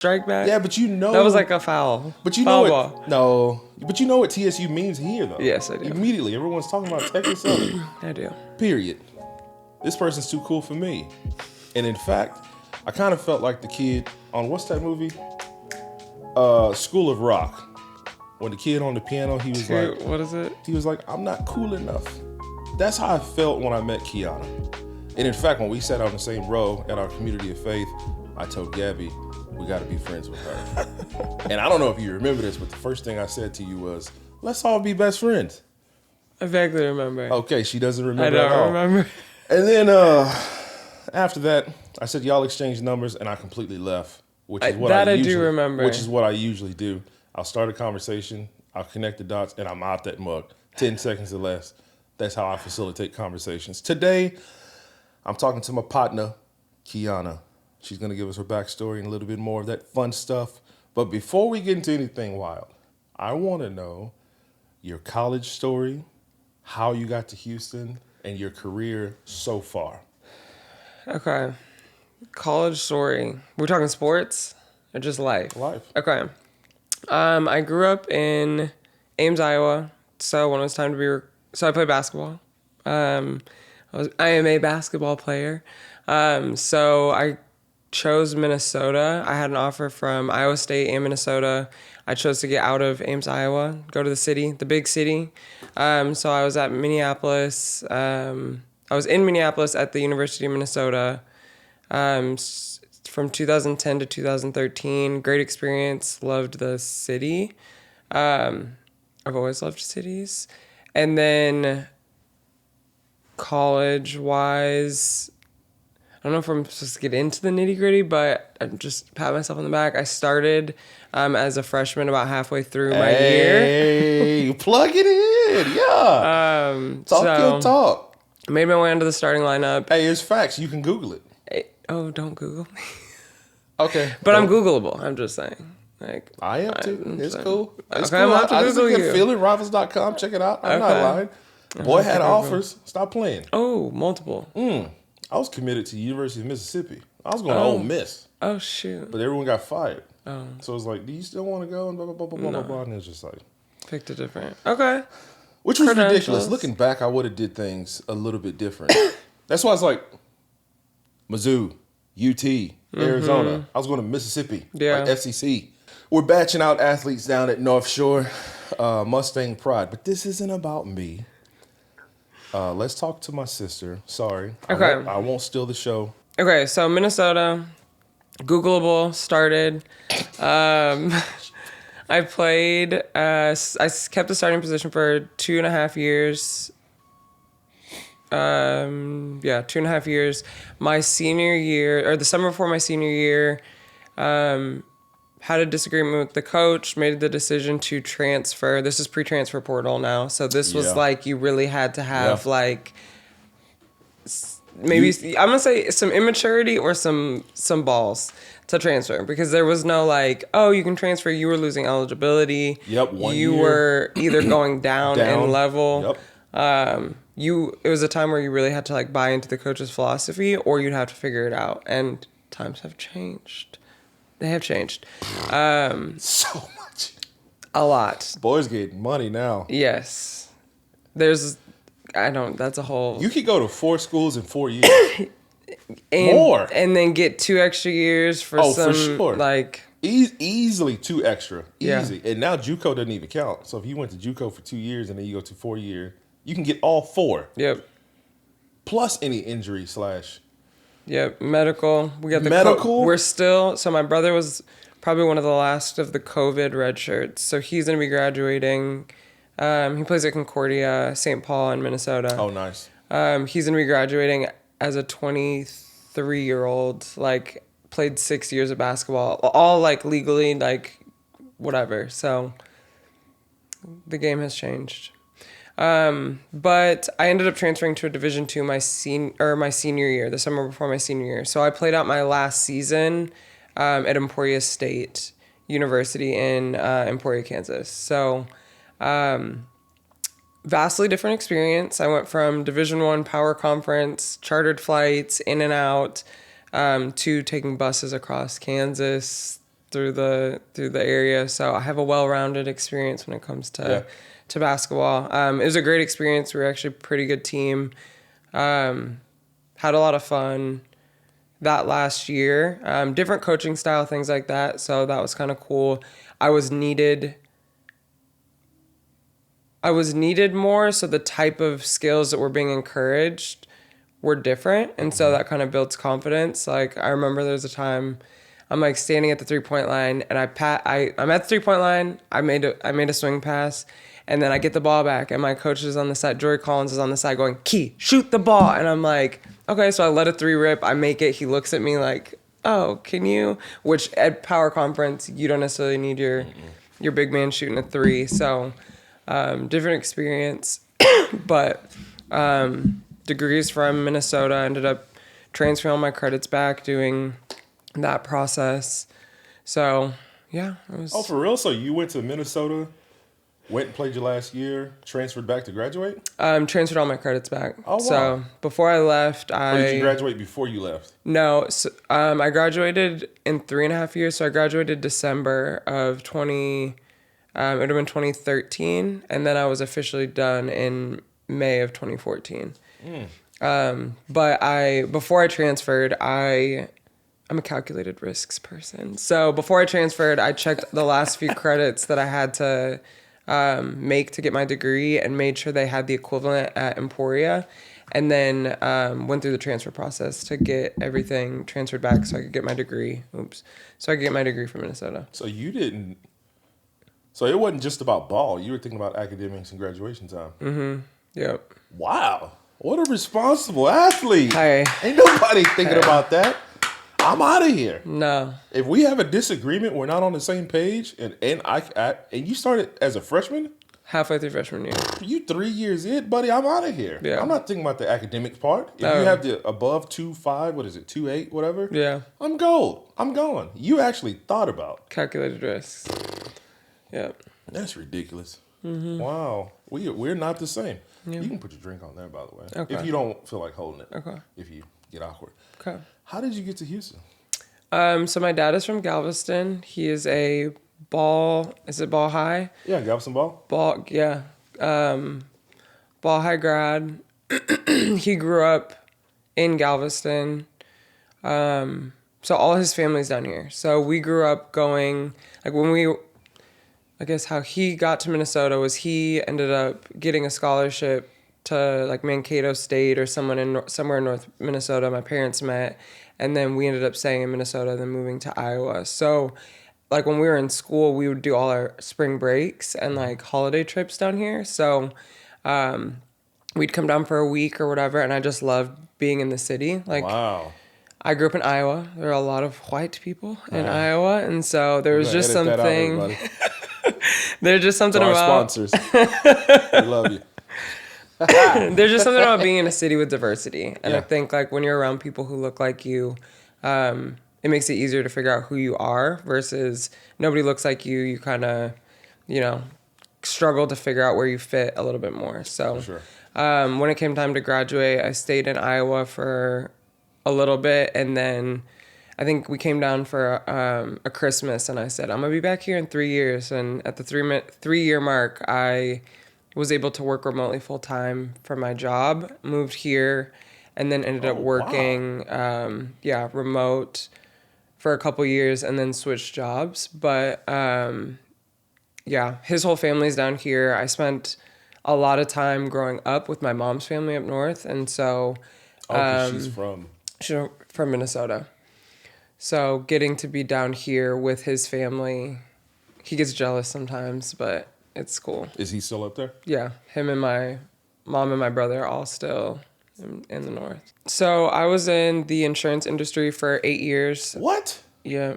strike back. Yeah, but you know that was like a foul. But you foul know ball. what? No, but you know what TSU means here, though. Yes, I do. Immediately, everyone's talking about Texas Southern. I do. Period. This person's too cool for me. And in fact, I kind of felt like the kid on what's that movie? School of Rock. When the kid on the piano, he was like, what is it? He was like, I'm not cool enough. That's how I felt when I met Kionna. And in fact, when we sat on the same row at our community of faith, I told Gabby, we got to be friends with her. And I don't know if you remember this, but the first thing I said to you was, let's all be best friends. I vaguely remember. Okay, she doesn't remember I at all. don't remember. And then after that, I said, y'all exchange numbers, and I completely left. Which is what I do remember. Which is what I usually do. I'll start a conversation, I'll connect the dots, and I'm out that mug. 10 seconds or less. That's how I facilitate conversations. Today, I'm talking to my partner, Kionna. She's going to give us her backstory and a little bit more of that fun stuff. But before we get into anything wild, I want to know your college story, how you got to Houston, and your career so far. Okay. College story. We're talking sports or just life? Life. Okay. I grew up in Ames, Iowa. So when it was time to be, so I played basketball. I am a basketball player. So I chose Minnesota. I had an offer from Iowa State and Minnesota. I chose to get out of Ames, Iowa, go to the city, the big city. So I was at Minneapolis. I was in Minneapolis at the University of Minnesota. From 2010 to 2013, great experience, loved the city. I've always loved cities. And then college-wise, I don't know if I'm supposed to get into the nitty-gritty, but I just pat myself on the back. I started as a freshman about halfway through my year. Hey, plug it in, yeah. Talk your talk. Made my way into the starting lineup. Hey, it's facts. You can Google it. Oh, don't Google me. Okay. But I'm Googleable. I'm just saying. Like I am too. It's cool. It's okay, cool. I'm I just Google get you. feelingrivals.com. Check it out. I'm not lying. Boy had offers. Stop playing. Oh, multiple. I was committed to the University of Mississippi. I was going to Ole Miss. Oh, shoot. But everyone got fired. Oh. So it was like, do you still want to go? And blah, blah, blah, blah, blah, blah. And it was just like. Picked a different. Okay. Which was ridiculous. Looking back, I would have did things a little bit different. That's why it's like Mizzou, UT, Arizona. I was going to Mississippi, like FCC. We're batching out athletes down at North Shore, Mustang Pride. But this isn't about me. Let's talk to my sister. Sorry. Okay. I won't steal the show. Okay, so Minnesota, Googleable, started. I played, I kept the starting position for 2.5 years. 2.5 years. My senior year, or the summer before my senior year, had a disagreement with the coach, made the decision to transfer. This is pre-transfer portal now. So this was like, you really had to have like, maybe, I'm going to say some immaturity or some balls to transfer, because there was no like, oh, you can transfer. You were losing eligibility. Yep. You were either going down in level. Yep. It was a time where you really had to like buy into the coach's philosophy, or you'd have to figure it out. And times have changed. They have changed. So much. A lot. Boys getting money now. Yes. That's a whole. You could go to 4 schools in 4 years. More. And then get 2 extra years for some. For sure. Like. Easily 2 extra. Easy. Yeah. And now JUCO doesn't even count. So if you went to JUCO for 2 years and then you go to 4 year, you can get all 4. Yep. Plus any injury / Yep, medical. We got the medical. We're still. So my brother was probably one of the last of the COVID red shirts. So he's gonna be graduating. He plays at Concordia, St. Paul in Minnesota. Oh, nice. He's gonna be graduating as a 23-year-old. Like played 6 years of basketball, all like legally, like whatever. So the game has changed. But I ended up transferring to a Division II my senior year, the summer before my senior year. So I played out my last season at Emporia State University in Emporia, Kansas. So vastly different experience. I went from Division I power conference, chartered flights, in and out, to taking buses across Kansas through the area, so I have a well-rounded experience when it comes to basketball. It was a great experience. We were actually a pretty good team. Had a lot of fun that last year. Different coaching style, things like that. So that was kind of cool. I was needed more, so the type of skills that were being encouraged were different, and so that kind of builds confidence. Like, I remember there was a time I'm like standing at the 3-point line, and I'm at the 3-point line. I made a swing pass, and then I get the ball back, and my coach is on the side. Jory Collins is on the side going, "Key, shoot the ball," and I'm like, okay. So I let a 3 rip. I make it. He looks at me like, "Oh, can you?" Which at power conference, you don't necessarily need your big man shooting a 3. So different experience, but degrees from Minnesota. I ended up transferring all my credits back, doing that process. So yeah, it was. Oh, for real? So you went to Minnesota, went and played your last year, transferred back to graduate? Transferred all my credits back. Oh, wow. So before I left, Or did you graduate before you left? No, so, I graduated in 3.5 years. So I graduated December of 20. It would have been 2013, and then I was officially done in May of 2014. But before I transferred, I'm a calculated risks person. So before I transferred, I checked the last few credits that I had to make to get my degree and made sure they had the equivalent at Emporia, and then went through the transfer process to get everything transferred back so I could get my degree. So I could get my degree from Minnesota. So it wasn't just about ball. You were thinking about academics and graduation time. Mm-hmm. Yep. Wow. What a responsible athlete. Hey. Ain't nobody thinking about that. I'm out of here. No. If we have a disagreement, we're not on the same page, and you started as a freshman? Halfway through freshman year. You 3 years in, buddy, I'm out of here. Yeah. I'm not thinking about the academics part. If you have the above 2.5, 2.8, whatever, yeah, I'm gold. I'm going. You actually thought about calculated risks. Yeah. That's ridiculous. Mm-hmm. Wow. We're not the same. Yeah. You can put your drink on there, by the way. Okay. If you don't feel like holding it. Okay. If you get awkward. Okay. How did you get to Houston? So my dad is from Galveston. He is a ball high? Yeah, Galveston ball. Yeah. Ball high grad. He grew up in Galveston. So all his family's down here. So we grew up going, like I guess how he got to Minnesota was he ended up getting a scholarship to like Mankato State or somewhere in North Minnesota. My parents met, and then we ended up staying in Minnesota, then moving to Iowa. So like when we were in school, we would do all our spring breaks and like holiday trips down here. So we'd come down for a week or whatever, and I just loved being in the city. Like, wow. I grew up in Iowa. There are a lot of white people in Iowa, and so there was just something. There's just something about sponsors. We love you. There's just something about being in a city with diversity, and I think like when you're around people who look like you, it makes it easier to figure out who you are versus nobody looks like you. You kind of, struggle to figure out where you fit a little bit more. So, sure. When it came time to graduate, I stayed in Iowa for a little bit, and then I think we came down for a Christmas, and I said, I'm going to be back here in 3 years. And at the 3-year mark, I was able to work remotely full-time for my job, moved here, and then ended up working remote for a couple years and then switched jobs. But his whole family's down here. I spent a lot of time growing up with my mom's family up north, and so she's from Minnesota. So getting to be down here with his family, he gets jealous sometimes, but it's cool. Is he still up there? Yeah, him and my mom and my brother are all still in the north. So I was in the insurance industry for 8 years. What? Yeah.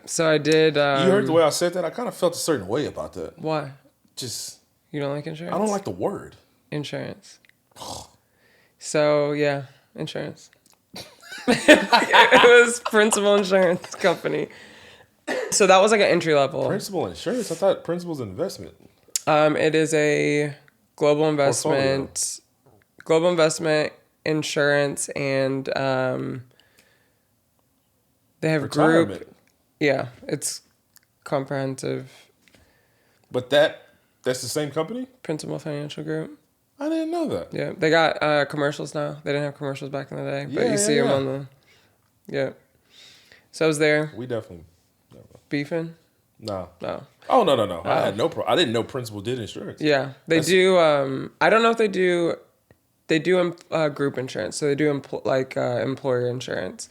So I did. You heard the way I said that? I kind of felt a certain way about that. Why? Just. You don't like insurance? I don't like the word. Insurance. So, yeah, insurance. It was Principal Insurance Company. So that was like an entry level. Principal Insurance? I thought Principal's an investment. It is a global investment. Portfolio. Global investment insurance, and they have retirement. group. Yeah, it's comprehensive. But that's the same company? Principal Financial Group. I didn't know that. Yeah, they got commercials now. They didn't have commercials back in the day, but you see them on the. Yeah. So I was there. We definitely. Beefing? No. No. Oh, no. I had no problem. I didn't know Principal did insurance. Yeah, they do. I don't know if they do. They do group insurance, so they do employer insurance.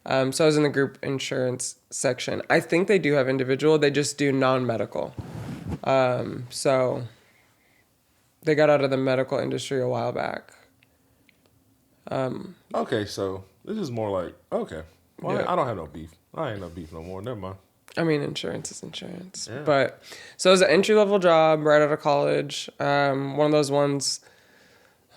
So I was in the group insurance section. I think they do have individual. They just do non-medical. So they got out of the medical industry a while back. Okay, so this is more like, okay. Well, Yeah. I don't have no beef. I ain't no beef no more. Never mind. I mean, insurance is insurance. Yeah. But so it was an entry-level job right out of college. One of those ones,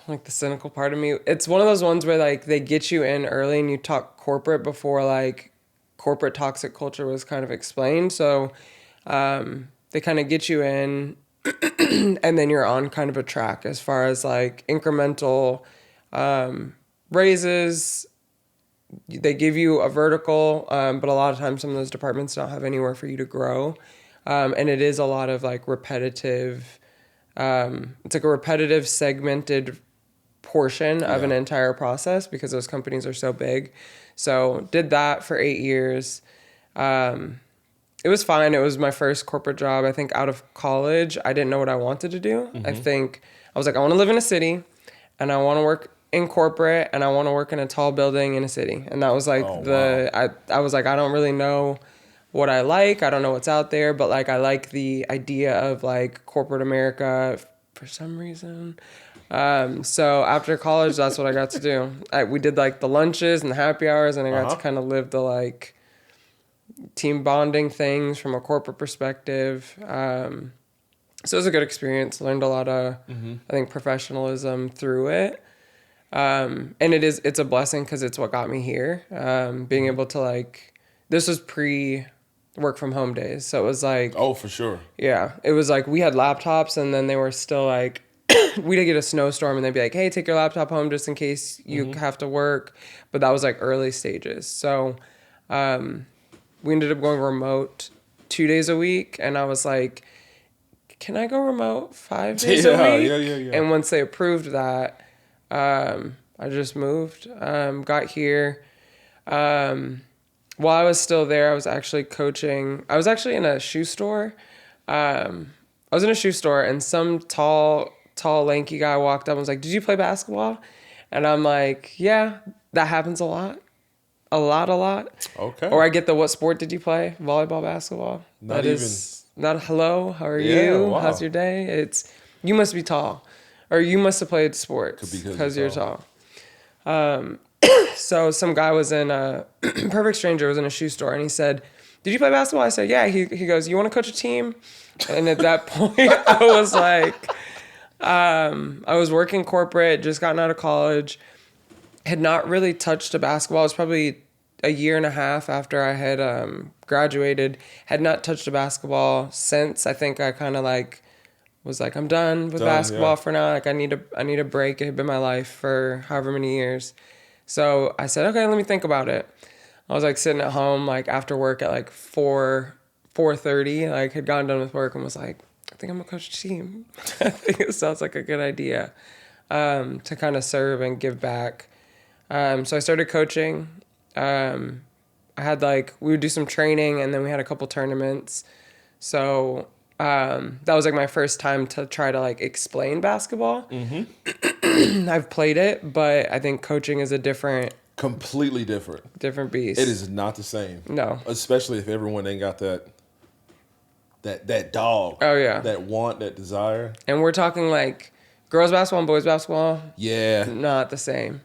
like the cynical part of me, it's one of those ones where like they get you in early and you talk corporate before like corporate toxic culture was kind of explained. So they kind of get you in and then you're on kind of a track as far as like incremental raises. They give you a vertical, but a lot of times some of those departments don't have anywhere for you to grow. And it is a lot of like repetitive, it's like a repetitive segmented portion of an entire process because those companies are so big. So did that for 8 years. It was fine. It was my first corporate job. I think out of college, I didn't know what I wanted to do. I think I was like, I want to live in a city and I want to work in corporate and I want to work in a tall building in a city. And that was like I was like, I don't really know what I like. I don't know what's out there, but like I like the idea of like corporate America for some reason. So after college, that's what I got to do. We did like the lunches and the happy hours, and I got to kind of live the like team bonding things from a corporate perspective. So it was a good experience. Learned a lot of, I think, professionalism through it. And it's a blessing because it's what got me here. Being able to like, this was pre work from home days. So it was like, oh, for sure. Yeah. It was like, we had laptops and then they were still like, we'd get a snowstorm and they'd be like, hey, take your laptop home just in case you have to work. But that was like early stages. So, we ended up going remote 2 days a week. And I was like, can I go remote 5 days a week? Yeah. And once they approved that, I just moved, got here. While I was still there, I was actually coaching. I was actually in a shoe store. I was in a shoe store and some tall, lanky guy walked up and was like, did you play basketball? And I'm like, yeah, that happens a lot. A lot. Okay. Or I get what sport did you play? Volleyball, basketball? Not hello, how are you? Wow. How's your day? It's, you must be tall. Or you must have played sports because you're tall. So some guy was in a perfect stranger was in a shoe store and he said, did you play basketball? I said, yeah. He goes, you want to coach a team? And at that point I was like, I was working corporate, just gotten out of college, had not really touched a basketball. It was probably a year and a half after I had graduated, had not touched a basketball since. I think I kind of like was like, I'm done with basketball for now. Like I need a break. It had been my life for however many years. So I said, okay, let me think about it. I was like sitting at home, like after work at like 4:30, like had gotten done with work and was like, I think I'm gonna coach a team. I think it sounds like a good idea to kind of serve and give back. So I started coaching. I had like, we would do some training and then we had a couple tournaments. So that was like my first time to try to like explain basketball. I've played it, but I think coaching is completely different beast. It is not the same. No. Especially if everyone ain't got that dog. Oh yeah. That want, that desire. And we're talking like girls basketball and boys basketball. Yeah. Not the same.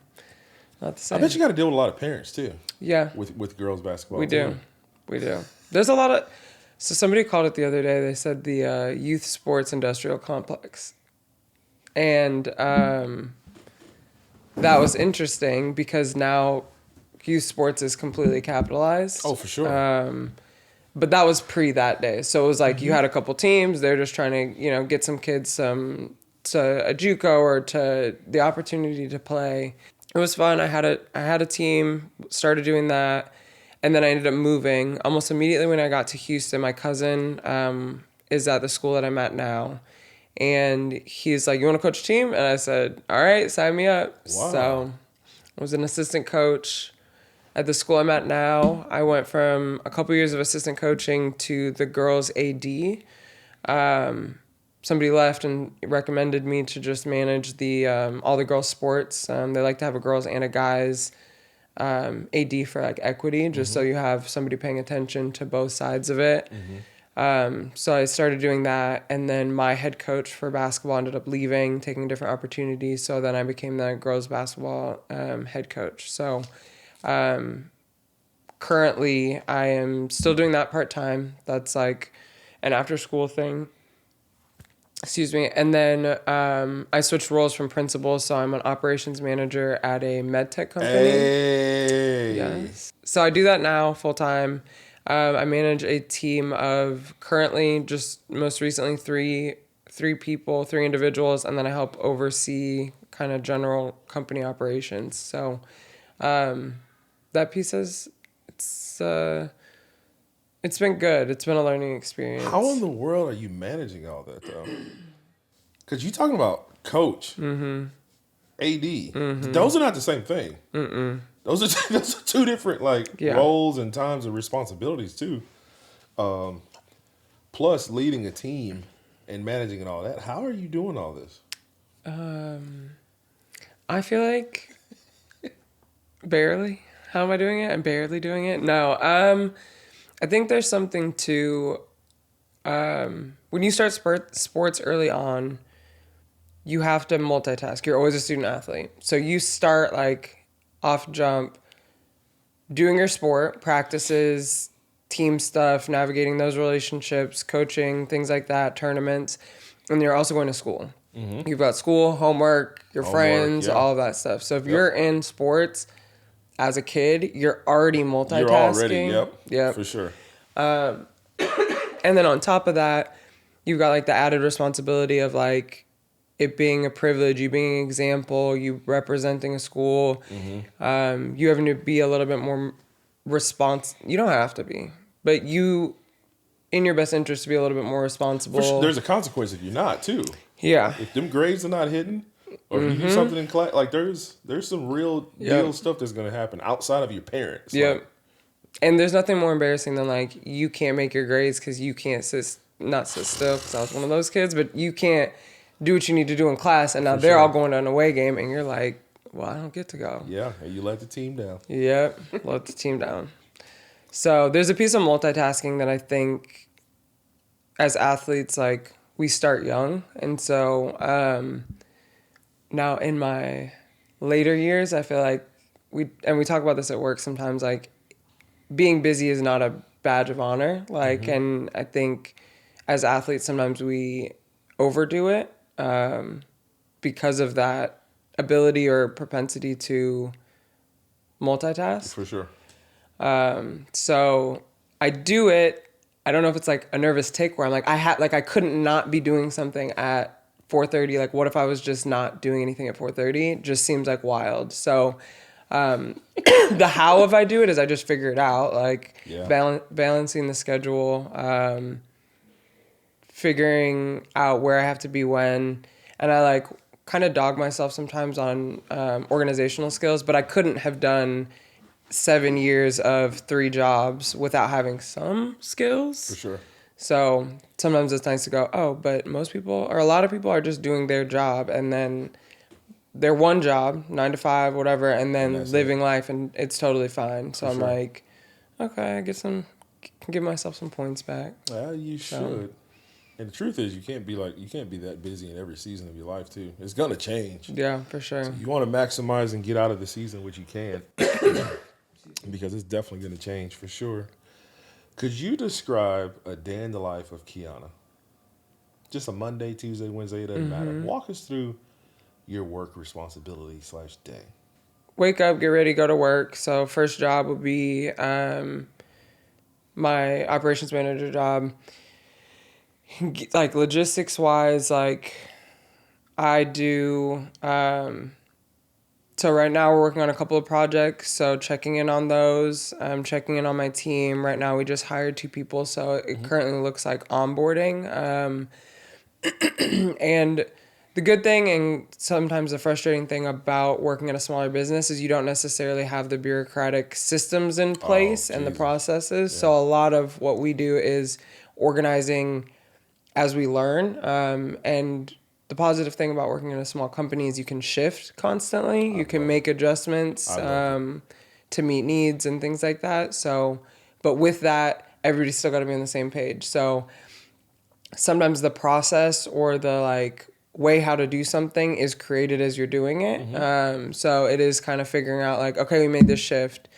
Not the same. I bet you got to deal with a lot of parents too. Yeah. With girls basketball. We do. There's a lot of, so somebody called it the other day. They said the youth sports industrial complex. And that was interesting because now youth sports is completely capitalized. Oh, for sure. But that was pre that day. So it was like you had a couple teams. They're just trying to, get some kids to a JUCO or to the opportunity to play. It was fun. I had a team, started doing that, and then I ended up moving almost immediately when I got to Houston. My cousin is at the school that I'm at now, and he's like, "You want to coach a team?" And I said, "All right, sign me up." Wow. So I was an assistant coach at the school I'm at now. I went from a couple years of assistant coaching to the girls AD. Somebody left and recommended me to just manage the all the girls sports. They like to have a girls and a guys AD for like equity, just so you have somebody paying attention to both sides of it. So I started doing that, and then my head coach for basketball ended up leaving, taking different opportunities. So then I became the girls basketball head coach. So currently I am still doing that part-time. That's like an after-school thing. Excuse me. And then I switched roles from principal, so I'm an operations manager at a med tech company. Hey. Yes. So I do that now full time. I manage a team of currently just most recently three people, three individuals, and then I help oversee kind of general company operations. So that piece is it's been good. It's been a learning experience. How in the world are you managing all that, though? Because you're talking about coach, AD. Those are not the same thing. Those are two different roles and times and responsibilities, too. Plus, leading a team and managing and all that. How are you doing all this? I feel like barely. How am I doing it? I'm barely doing it. No. I think there's something to when you start sports early on, you have to multitask. You're always a student athlete. So you start like off jump doing your sport, practices, team stuff, navigating those relationships, coaching, things like that, tournaments. And you're also going to school. You've got school, homework, your friends, all of that stuff. So if you're in sports as a kid, you're already multitasking. You're already, for sure. And then on top of that, you've got like the added responsibility of like it being a privilege, you being an example, you representing a school, you having to be a little bit more you don't have to be, but you, in your best interest, to be a little bit more responsible. Sure, there's a consequence if you're not, too. Yeah. If them grades are not hidden, or if you do something in class, like there's some real deal stuff that's going to happen outside of your parents. Yep. Like, and there's nothing more embarrassing than like you can't make your grades because you can't not sit still, because I was one of those kids, but you can't do what you need to do in class, and now they're all going to an away game, and you're like, well, I don't get to go. Yeah, and you let the team down. Yep, let the team down. So there's a piece of multitasking that I think as athletes, like, we start young. And so now in my later years, I feel like we talk about this at work sometimes, like, being busy is not a badge of honor. Like, and I think as athletes, sometimes we overdo it because of that ability or propensity to multitask. For sure. So I do it. I don't know if it's like a nervous tick where I'm like, I couldn't not be doing something at 4:30. Like, what if I was just not doing anything at 4:30? Just seems like wild. So the how if I do it is I just figure it out, like balancing the schedule, figuring out where I have to be when, and I like kind of dog myself sometimes on organizational skills, but I couldn't have done 7 years of 3 jobs without having some skills. For sure. So sometimes it's nice to go, oh, but most people, or a lot of people, are just doing their job, and then their one job, 9 to 5, whatever, and then living life, and it's totally fine. So I'm like, okay, I can give myself some points back. Well, you should. And the truth is, you can't be that busy in every season of your life too. It's gonna change. Yeah, for sure. So you want to maximize and get out of the season what you can, because it's definitely gonna change for sure. Could you describe a day in the life of Kionna? Just a Monday, Tuesday, Wednesday, it doesn't matter. Walk us through your work responsibility / day. Wake up, get ready, go to work. So first job would be my operations manager job. Like, logistics wise, like, I do So right now we're working on a couple of projects. So checking in on those. Checking in on my team. Right now we just hired 2 people. So it currently looks like onboarding. And the good thing and sometimes the frustrating thing about working in a smaller business is you don't necessarily have the bureaucratic systems in place and the processes. Yeah. So a lot of what we do is organizing as we learn. And the positive thing about working in a small company is you can shift constantly. You can make adjustments to meet needs and things like that. So, but with that, everybody's still got to be on the same page. So sometimes the process or the like way how to do something is created as you're doing it. So it is kind of figuring out like, okay, we made this shift.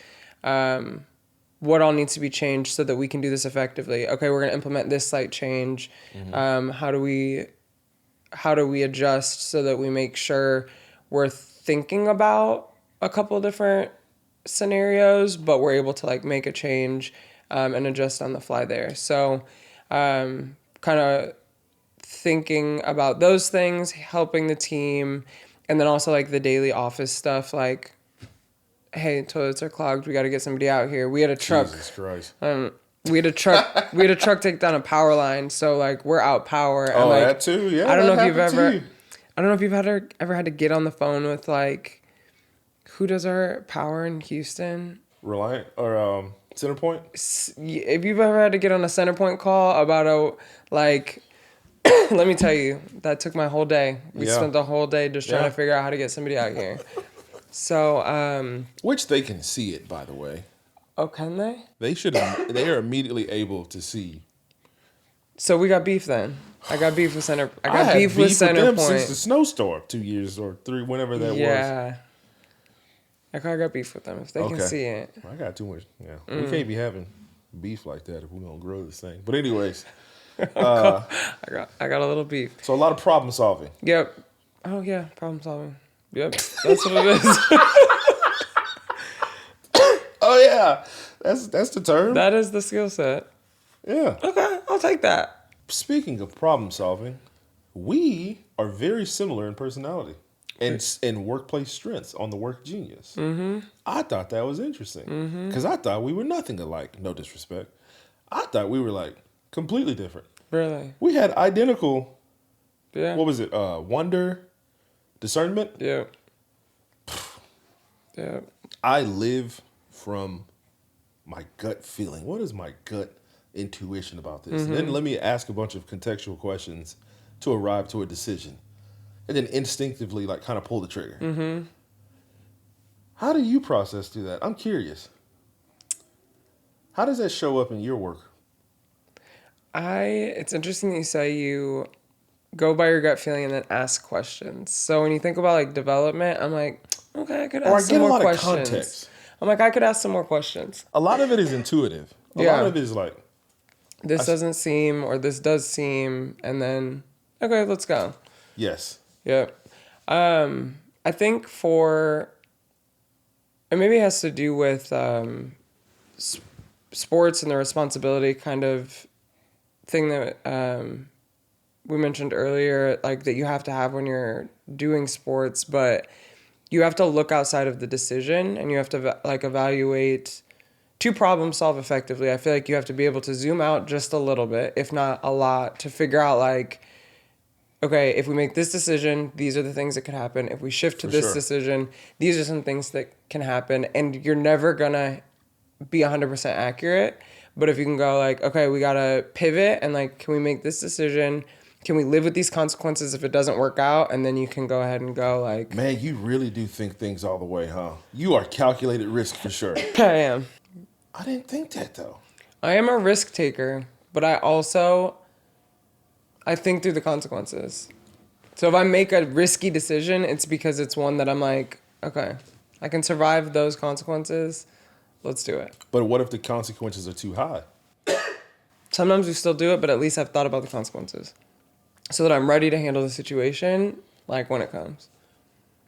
What all needs to be changed so that we can do this effectively? Okay, we're going to implement this slight change. How do we adjust so that we make sure we're thinking about a couple different scenarios, but we're able to like make a change and adjust on the fly there. So kind of thinking about those things, helping the team, and then also like the daily office stuff like, hey, toilets are clogged. We got to get somebody out here. We had a truck. Jesus Christ. We had a truck take down a power line. So like we're out power. Oh, like, that too. Yeah. I don't know if you've ever had to get on the phone with like, who does our power in Houston? Reliant or Centerpoint. If you've ever had to get on a Centerpoint call about a like. Let me tell you, that took my whole day. We spent the whole day just trying to figure out how to get somebody out here. So, which they can see it, by the way. Oh, can they? They are immediately able to see. So we got beef then. I got beef with Center. I got beef with Centerpoint since the snowstorm 2 years or 3, whenever that was. Yeah. I got beef with them if they can see it. I got too much. Yeah, we can't be having beef like that if we're gonna grow this thing. But anyways, I got a little beef. So a lot of problem solving. Yep. Oh yeah, problem solving. Yep, that's what it is. Oh yeah, that's the term. That is the skill set. Yeah. Okay, I'll take that. Speaking of problem solving, we are very similar in personality and workplace strengths on the Work Genius. I thought that was interesting because I thought we were nothing alike. No disrespect. I thought we were like completely different. Really? We had identical. Yeah. What was it? Wonder, discernment. Yeah. Yeah. I live from my gut feeling. What is my gut intuition about this? And then let me ask a bunch of contextual questions to arrive to a decision, and then instinctively like kind of pull the trigger. How do you process through that? I'm curious. How does that show up in your work? It's interesting that you say you go by your gut feeling and then ask questions. So when you think about like development, I'm like, okay, I could ask some more questions. Of context. I'm like, I could ask some more questions. A lot of it is intuitive. A lot of it is like, this doesn't seem, or this does seem, and then, okay, let's go. Yes. Yep. I think and maybe it has to do with sports and the responsibility kind of thing that we mentioned earlier, like that you have to have when you're doing sports, but you have to look outside of the decision and you have to like evaluate to problem solve effectively. I feel like you have to be able to zoom out just a little bit, if not a lot, to figure out like, okay, if we make this decision, these are the things that could happen. If we shift to this decision, these are some things that can happen. And you're never going to be 100% accurate. But if you can go like, okay, we got to pivot and like, can we make this decision? Can we live with these consequences if it doesn't work out? And then you can go ahead and go like... Man, you really do think things all the way, huh? You are calculated risk for sure. I am. I didn't think that though. I am a risk taker, but I think through the consequences. So if I make a risky decision, it's because it's one that I'm like, okay, I can survive those consequences. Let's do it. But what if the consequences are too high? Sometimes we still do it, but at least I've thought about the consequences so that I'm ready to handle the situation like when it comes.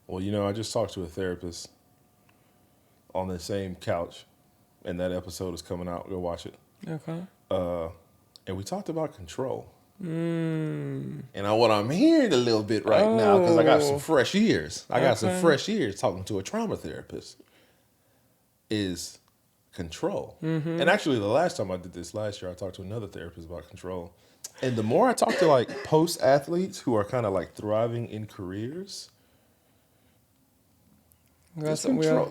Well, you know, I just talked to a therapist on the same couch, and that episode is coming out. Go watch it. Okay. And we talked about control. And what I'm hearing a little bit right now, because I got some fresh ears. I got some fresh ears talking to a trauma therapist, is control. And actually, the last time I did this last year, I talked to another therapist about control. And the more I talk to like post athletes who are kind of like thriving in careers, this control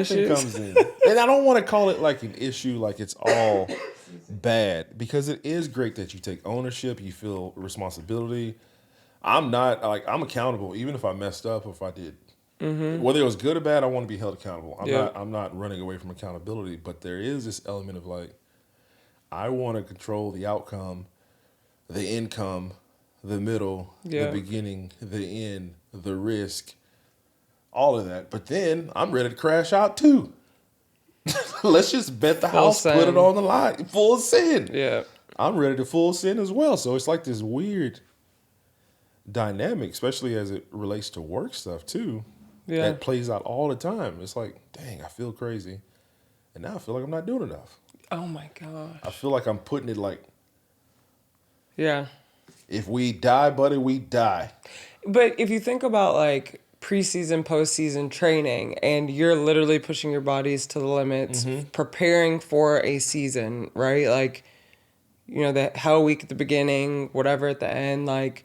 thing comes in. And I don't want to call it like an issue, like it's all bad, because it is great that you take ownership, you feel responsibility. I'm accountable, even if I messed up or if I did. Whether it was good or bad, I want to be held accountable. I'm not running away from accountability, but there is this element of like, I want to control the outcome, the income, the middle, the beginning, the end, the risk, all of that. But then I'm ready to crash out too. Let's just bet the house, put it on the line, full sin. Yeah. I'm ready to full sin as well. So it's like this weird dynamic, especially as it relates to work stuff too. Yeah. That plays out all the time. It's like, dang, I feel crazy. And now I feel like I'm not doing enough. Oh my gosh. I feel like I'm putting it like, yeah, if we die, buddy, we die. But if you think about like preseason, postseason training, and you're literally pushing your bodies to the limits, preparing for a season, right? Like, you know, the hell week at the beginning, whatever at the end, like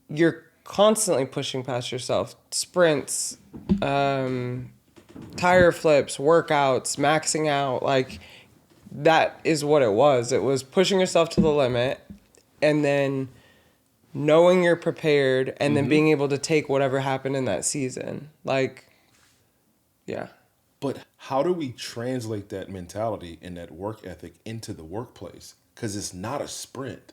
you're constantly pushing past yourself. Sprints, tire flips, workouts, maxing out, like that is what it was. It was pushing yourself to the limit and then knowing you're prepared and then being able to take whatever happened in that season. Like, yeah. But how do we translate that mentality and that work ethic into the workplace? Because it's not a sprint.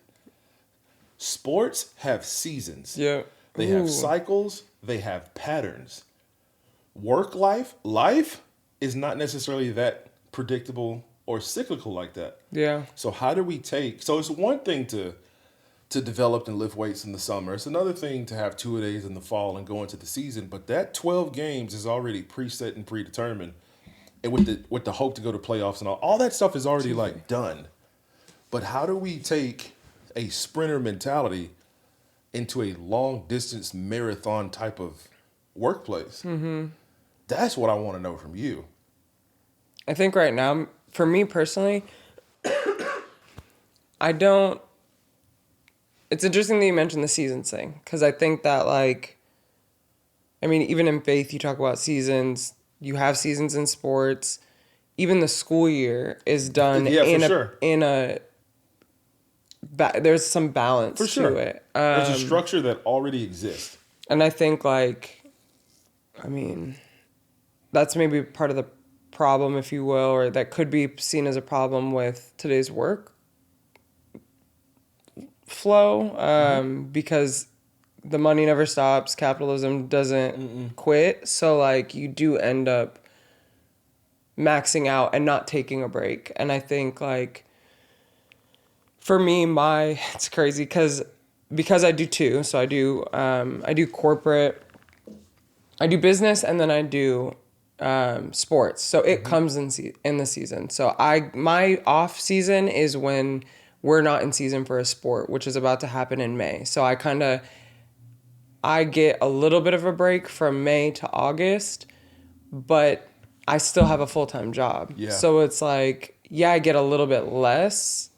Sports have seasons. Yeah. They have cycles. They have patterns. Work life is not necessarily that predictable or cyclical like that. Yeah. So how do we so it's one thing to develop and lift weights in the summer. It's another thing to have 2-a-days in the fall and go into the season. But that 12 games is already preset and predetermined. And with the hope to go to playoffs and all that stuff is already like done. But how do we take a sprinter mentality into a long distance marathon type of workplace? That's what I want to know from you. I think right now, for me personally, it's interesting that you mentioned the seasons thing, because I think that, like, I mean, even in faith, you talk about seasons. You have seasons in sports. Even the school year is done there's some balance to it. There's a structure that already exists. And I think, like, I mean, that's maybe part of the problem, if you will, or that could be seen as a problem with today's work flow, because the money never stops, capitalism doesn't quit, so like you do end up maxing out and not taking a break. And I think, like, for me, it's crazy because I do two. So I do corporate, I do business, and then I do sports. So it comes in the season. So my off season is when we're not in season for a sport, which is about to happen in May. So I get a little bit of a break from May to August, but I still have a full-time job. Yeah. So it's like, yeah, I get a little bit less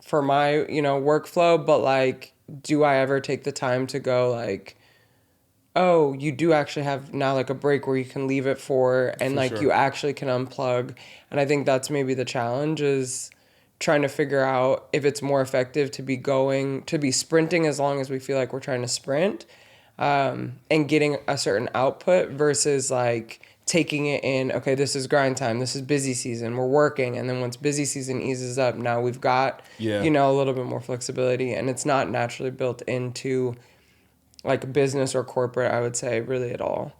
for my, workflow, but like, do I ever take the time to go like, oh, you do actually have now like a break where you can leave it for like, you actually can unplug. And I think that's maybe the challenge, is trying to figure out if it's more effective to be sprinting as long as we feel like we're trying to sprint, and getting a certain output versus like taking it in, okay, this is grind time, this is busy season, we're working, and then once busy season eases up, now we've got, a little bit more flexibility, and it's not naturally built into like business or corporate, I would say, really at all.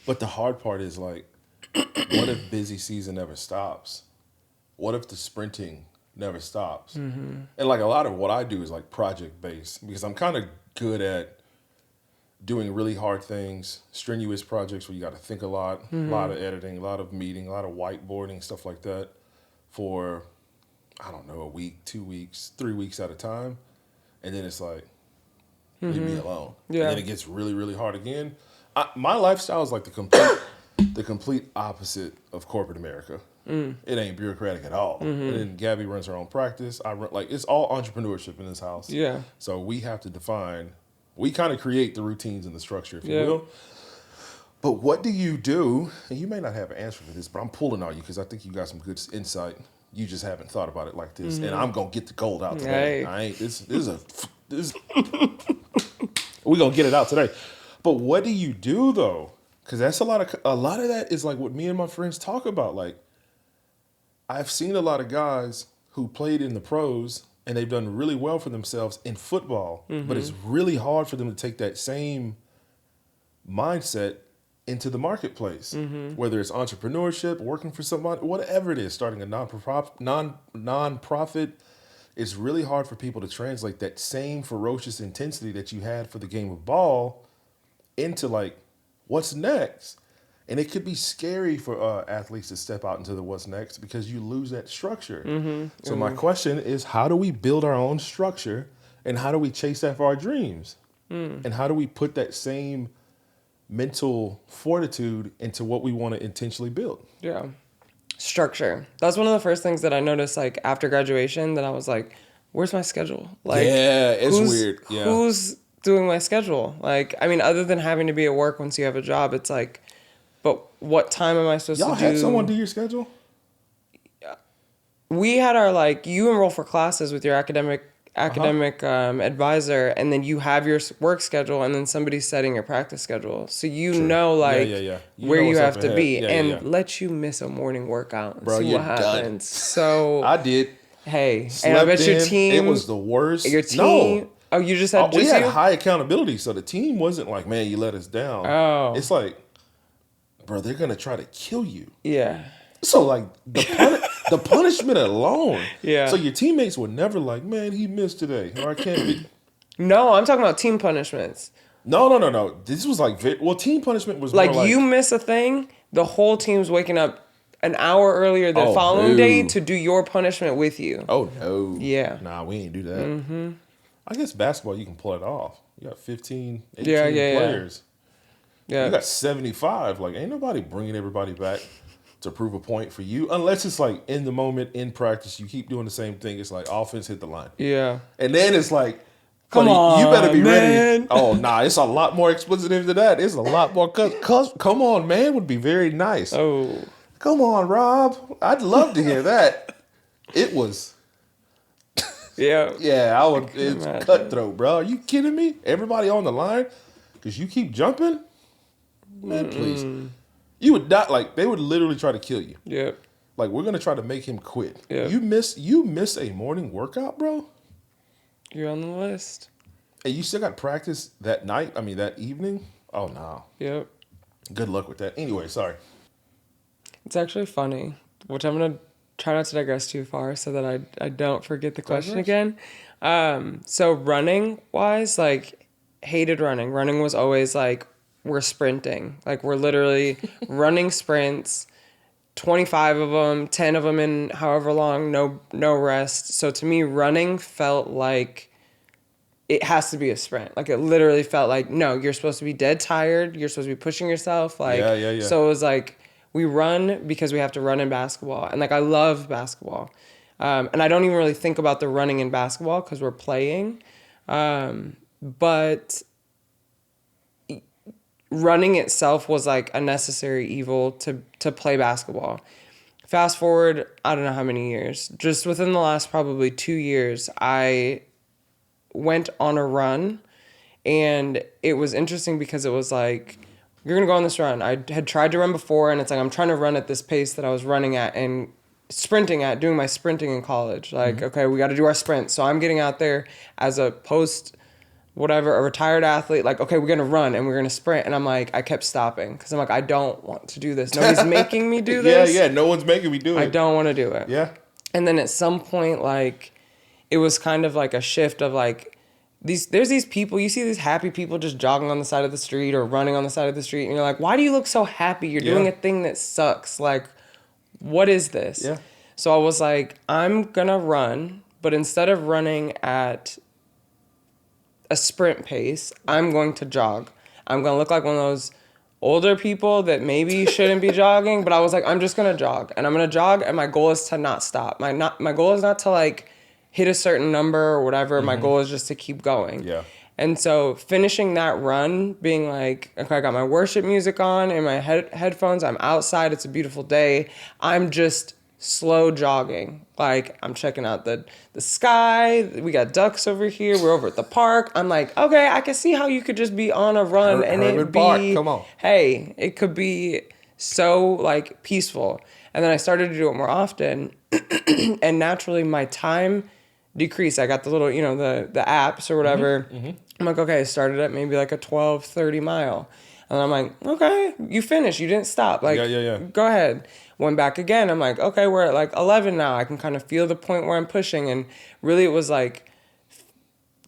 But the hard part is like, what if busy season never stops? What if the sprinting never stops? And like a lot of what I do is like project based, because I'm kind of good at doing really hard things, strenuous projects where you got to think a lot of editing, a lot of meeting, a lot of whiteboarding, stuff like that for I don't know, a week, 2 weeks, 3 weeks at a time. And then it's like, leave me alone. Yeah. And then it gets really, really hard again. My lifestyle is like the complete opposite of corporate America. It ain't bureaucratic at all. And then Gabby runs her own practice. I run, like, it's all entrepreneurship in this house. Yeah. So we have to we kind of create the routines and the structure, if you will. But what do you do? And you may not have an answer for this, but I'm pulling on you because I think you got some good insight. You just haven't thought about it like this. And I'm going to get the gold out today. Hey. I ain't, we're going to get it out today. But what do you do though? Because that's a lot of that is like what me and my friends talk about. Like, I've seen a lot of guys who played in the pros and they've done really well for themselves in football, but it's really hard for them to take that same mindset into the marketplace, whether it's entrepreneurship, working for somebody, whatever it is, starting a non-profit. It's really hard for people to translate that same ferocious intensity that you had for the game of ball into like, what's next? And it could be scary for athletes to step out into the what's next because you lose that structure. So my question is, how do we build our own structure and how do we chase after our dreams? And how do we put that same mental fortitude into what we want to intentionally build? Yeah. Structure. That's one of the first things that I noticed, like, after graduation, that I was like, where's my schedule? Like, yeah, it's weird. Yeah. Who's doing my schedule? Like, I mean, other than having to be at work once you have a job, it's like, but what time am I supposed to do? Y'all had someone do your schedule? We had our, like, you enroll for classes with your academic advisor, and then you have your work schedule, and then somebody's setting your practice schedule. So you know, like, where you have to be, and let you miss a morning workout and see what happens. So I did. Hey, and I bet your team. It was the worst. Your team. No. Oh, you just had. We had high accountability, so the team wasn't like, man, you let us down. Oh. It's like, bro, they're gonna try to kill you. Yeah. So like the punishment alone. Yeah. So your teammates were never like, man, he missed today, or I can't be. No, I'm talking about team punishments. No. This was like, team punishment was like, more like you miss a thing, the whole team's waking up an hour earlier the following day to do your punishment with you. Oh no. Yeah. Nah, we ain't do that. I guess basketball you can pull it off. You got 15, 18 players. Yeah. You got 75. Like, ain't nobody bringing everybody back to prove a point for you. Unless it's like in the moment, in practice, you keep doing the same thing. It's like offense hit the line. Yeah. And then it's like, come on, you better be man. ready. Oh, nah, it's a lot more explicit than that. It's a lot more come on, man would be very nice. Oh. Come on, Rob. I'd love to hear that. It was... Yeah. Yeah, it's cutthroat, bro. Are you kidding me? Everybody on the line? Because you keep jumping? Man, please. You would not, like, they would literally try to kill you. Yeah. Like, we're going to try to make him quit. Yeah. You miss a morning workout, bro? You're on the list. And you still got practice that night? I mean, that evening? Oh, no. Yep. Good luck with that. Anyway, sorry. It's actually funny, which I'm going to try not to digress too far so that I don't forget the question again. So running wise, like, hated running. Running was always like, we're sprinting. Like, we're literally running sprints, 25 of them, 10 of them in however long, no rest. So to me, running felt like it has to be a sprint. Like, it literally felt like, no, you're supposed to be dead tired. You're supposed to be pushing yourself. Like, yeah. So it was like, we run because we have to run in basketball. And, like, I love basketball. And I don't even really think about the running in basketball because we're playing. But running itself was, like, a necessary evil to play basketball. Fast forward, I don't know how many years. Just within the last probably 2 years, I went on a run. And it was interesting because it was like, you're going to go on this run. I had tried to run before, and it's like I'm trying to run at this pace that I was running at and sprinting at, doing my sprinting in college. Like, okay, we got to do our sprint. So I'm getting out there as a a retired athlete. Like, okay, we're going to run and we're going to sprint. And I'm like, I kept stopping because I'm like, I don't want to do this. Nobody's making me do this. Yeah, no one's making me do it. I don't want to do it. Yeah. And then at some point, like, it was kind of like a shift of like, there's these people, you see these happy people just jogging on the side of the street or running on the side of the street, and you're like, why do you look so happy? You're doing a thing that sucks. Like, what is this? Yeah. So I was like, I'm going to run, but instead of running at a sprint pace, I'm going to jog. I'm going to look like one of those older people that maybe shouldn't be jogging, but I was like, I'm just going to jog. And I'm going to jog, and my goal is to not stop. My goal is not to like hit a certain number or whatever. My goal is just to keep going. Yeah. And so finishing that run, being like, okay, I got my worship music on in my headphones. I'm outside. It's a beautiful day. I'm just slow jogging. Like, I'm checking out the sky. We got ducks over here. We're over at the park. I'm like, okay, I can see how you could just be on a run and it be, Park. Come on. Hey, it could be so like peaceful. And then I started to do it more often. And naturally my time decreased. I got the little, the apps or whatever. I'm like, okay, I started at maybe like a 12, 30 mile. And I'm like, okay, you finished. You didn't stop. Like, yeah. Go ahead. Went back again. I'm like, okay, we're at like 11 now. I can kind of feel the point where I'm pushing. And really it was like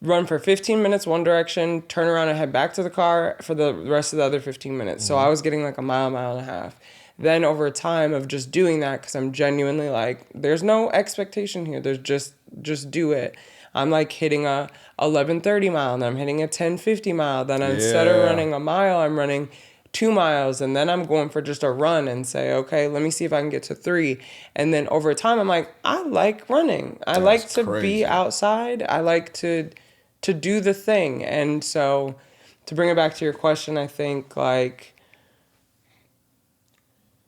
run for 15 minutes one direction, turn around and head back to the car for the rest of the other 15 minutes. So I was getting like a mile and a half. Then over time of just doing that, because I'm genuinely like, there's no expectation here. There's just do it. I'm like hitting a 11:30 mile, and then I'm hitting a 10:50 mile. Then instead of running a mile, I'm running 2 miles, and then I'm going for just a run and say, okay, let me see if I can get to 3. And then over time, I'm like, I like running. I like to be outside. I like to do the thing. And so to bring it back to your question, I think like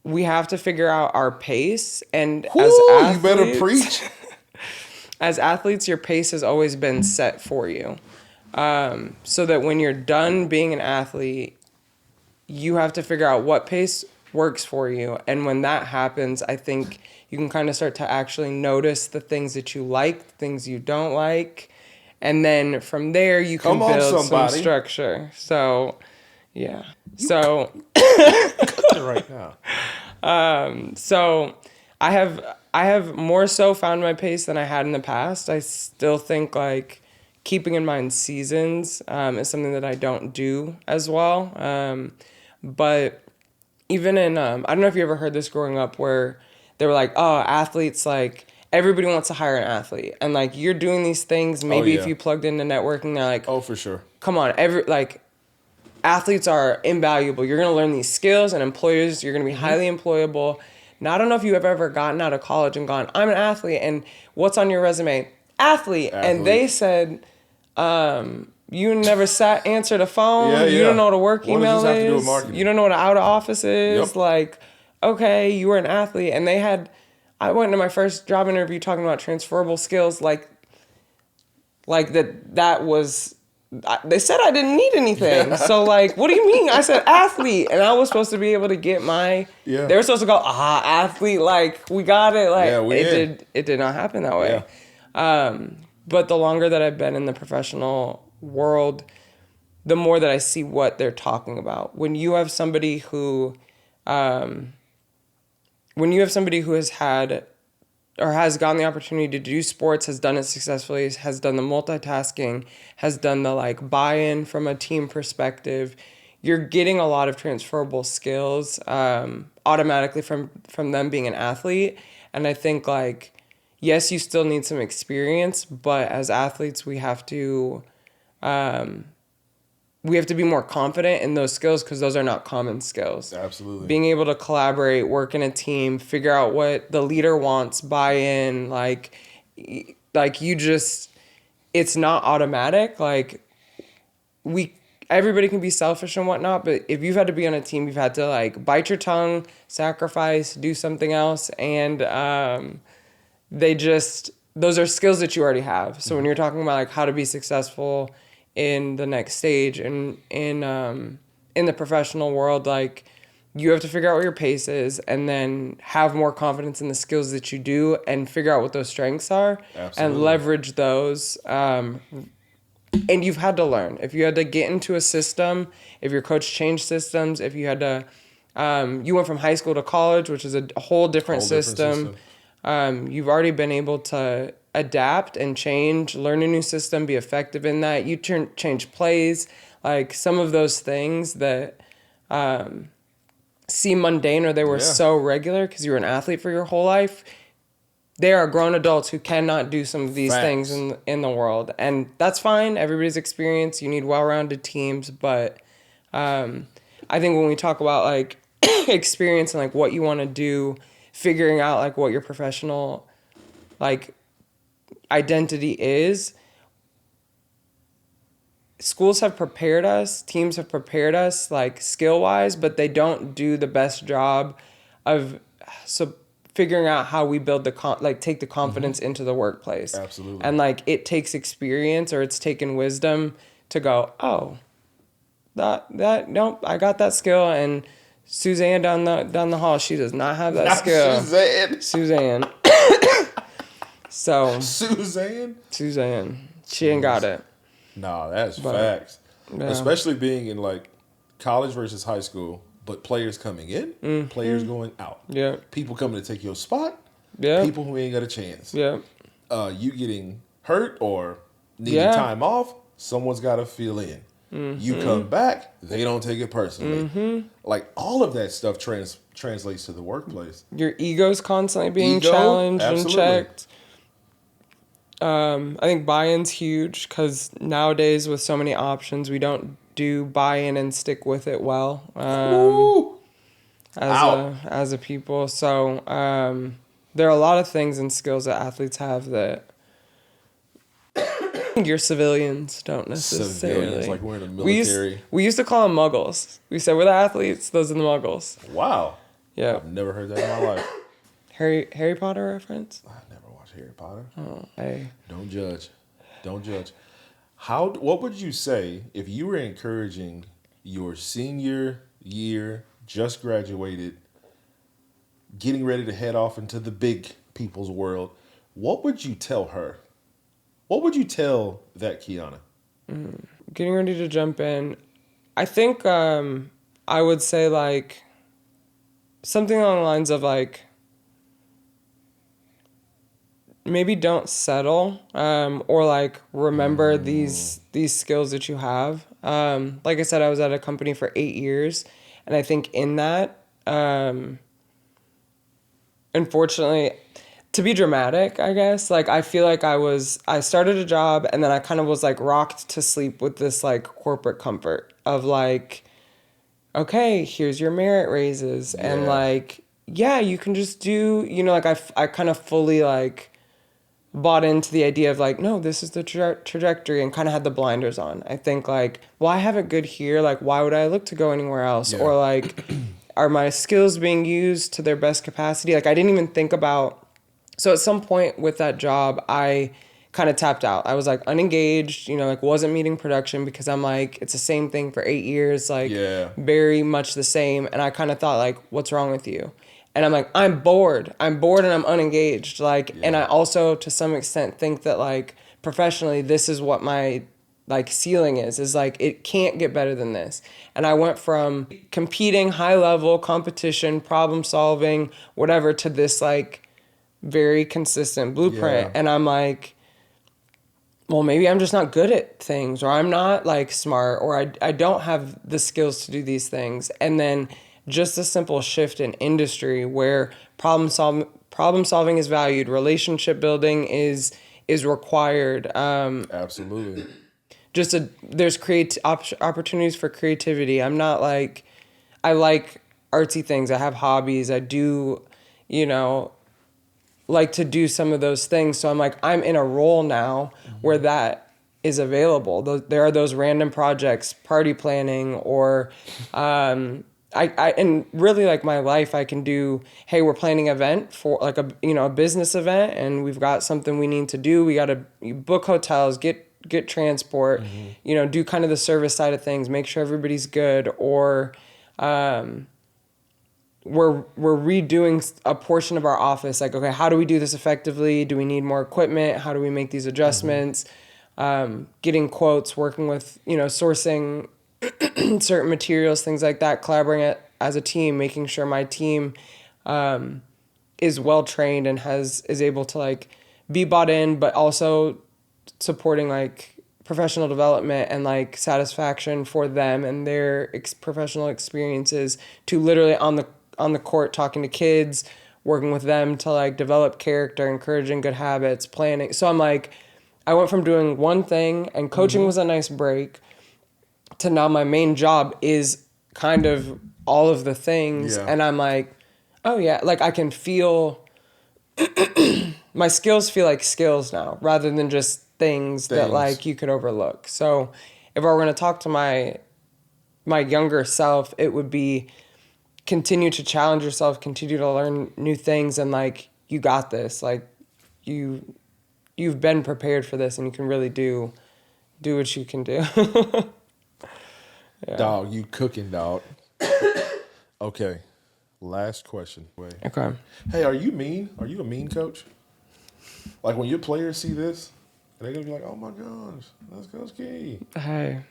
we have to figure out our pace. And as athletes, you better preach. As athletes, your pace has always been set for you. So that when you're done being an athlete, you have to figure out what pace works for you. And when that happens, I think you can kind of start to actually notice the things that you like, the things you don't like. And then from there, you can build some structure. So, yeah. Right now. So I have more so found my pace than I had in the past. I still think like keeping in mind seasons is something that I don't do as well. But even in, I don't know if you ever heard this growing up where they were like, oh, athletes, like everybody wants to hire an athlete. And like you're doing these things, maybe if you plugged into networking, they're like, oh, for sure. Come on, athletes are invaluable. You're going to learn these skills and employers, you're going to be highly employable. Now, I don't know if you've ever gotten out of college and gone, I'm an athlete, and what's on your resume? Athlete. And they said, you never answered a phone. You don't know what a work email is. You don't know what an out of office is. Yep. Like, okay, you were an athlete. And I went to my first job interview talking about transferable skills. Like that was... They said I didn't need anything. So, like, what do you mean? I said athlete. And I was supposed to be able to get my... Yeah. They were supposed to go, athlete. Like, we got it. Like, it did not happen that way. Yeah. But the longer that I've been in the professional world, the more that I see what they're talking about. When you have somebody who... has had... or has gotten the opportunity to do sports, has done it successfully, has done the multitasking, has done the like buy-in from a team perspective, you're getting a lot of transferable skills automatically from them being an athlete. And I think like, yes, you still need some experience, but as athletes, we have to be more confident in those skills because those are not common skills. Absolutely. Being able to collaborate, work in a team, figure out what the leader wants, buy in, like you just, it's not automatic. Like everybody can be selfish and whatnot, but if you've had to be on a team, you've had to like bite your tongue, sacrifice, do something else. And those are skills that you already have. So when you're talking about like how to be successful in the next stage and in the professional world, like you have to figure out what your pace is and then have more confidence in the skills that you do and figure out what those strengths are. Absolutely. And leverage those. And you've had to learn. If you had to get into a system, if your coach changed systems, if you had to, you went from high school to college, which is a whole different system. You've already been able to adapt and change, learn a new system, be effective in that. You change plays, like some of those things that seem mundane or they were so regular because you were an athlete for your whole life. they are grown adults who cannot do some of these Facts. things in the world. And that's fine. Everybody's experience. You need well-rounded teams. But I think when we talk about like experience and like what you want to do, figuring out like what your professional like identity is, schools have prepared us, teams have prepared us like skill-wise, but they don't do the best job of figuring out how we build take the confidence into the workplace. Absolutely. And like it takes experience or it's taken wisdom to go, oh, that nope, I got that skill. And Suzanne down the hall, she does not have that skill. Suzanne. So Suzanne, she ain't got it. Nah, that's facts. Yeah. Especially being in like college versus high school, but players coming in, players going out. Yeah. People coming to take your spot. Yeah. People who ain't got a chance. Yeah. You getting hurt or needing time off, someone's got to fill in. You come back, they don't take it personally. Like all of that stuff translates to the workplace. Your ego's constantly being challenged and checked. I think buy-in's huge because nowadays with so many options, we don't do buy-in and stick with it well as a people. So there are a lot of things and skills that athletes have that your civilians don't necessarily. Civilians, like we're in the military. We used to call them muggles. We said we're the athletes, those are the muggles. Wow. Yeah. I've never heard that in my life. Harry Potter reference? I never watched Harry Potter. Oh, hey. Don't judge. What would you say if you were encouraging your senior year, just graduated, getting ready to head off into the big people's world? What would you tell her? What would you tell that Kionna? Getting ready to jump in. I think I would say like something along the lines of like maybe don't settle or like remember these skills that you have. Like I said, I was at a company for 8 years, and I think in that, unfortunately, to be dramatic, I guess, like I feel like I started a job and then I kind of was like rocked to sleep with this like corporate comfort of like, okay, here's your merit raises. Yeah. And like, yeah, you can just do, like I kind of fully like bought into the idea of like, no, this is the trajectory, and kind of had the blinders on. I think like, well, I have it good here. Like, why would I look to go anywhere else? Yeah. Or like, are my skills being used to their best capacity? Like I didn't even think about. So at some point with that job, I kind of tapped out. I was like unengaged, like wasn't meeting production because I'm like, it's the same thing for 8 years, like very much the same. And I kind of thought like, what's wrong with you? And I'm like, I'm bored and I'm unengaged. Like, and I also to some extent think that like professionally, this is what my like ceiling is like, it can't get better than this. And I went from competing high level competition, problem solving, whatever, to this like very consistent blueprint. Yeah. And I'm like, well, maybe I'm just not good at things, or I'm not like smart, or I don't have the skills to do these things. And then just a simple shift in industry where problem solving is valued, relationship building is required. Absolutely. There's opportunities for creativity. I'm not like, I like artsy things. I have hobbies. I do, like to do some of those things. So I'm like, I'm in a role now where that is available. There are those random projects, party planning, or I and really like my life, I can do, hey, we're planning an event for like a business event, and we've got something we need to do. We got to book hotels, get transport, do kind of the service side of things, make sure everybody's good, or we're redoing a portion of our office. Like, okay, how do we do this effectively? Do we need more equipment? How do we make these adjustments? Getting quotes, working with, sourcing certain materials, things like that, collaborating as a team, making sure my team is well trained and is able to like be bought in, but also supporting like professional development and like satisfaction for them and their professional experiences, to literally on the court talking to kids working with them to like develop character, encouraging good habits, planning. So I'm like, I went from doing one thing and coaching was a nice break to now my main job is kind of all of the things. Yeah. And I'm like, oh yeah, like I can feel, my skills feel like skills now rather than just things that like you could overlook. So if I were going to talk to my younger self, it would be continue to challenge yourself, continue to learn new things, and like you got this. Like you've been prepared for this, and you can really do what you can do. Yeah. Dog, you cooking, dog. Okay, last question. Okay. Hey, are you mean? Are you a mean coach? Like when your players see this, they're gonna be like, "Oh my gosh, that's Coach Key." Hey,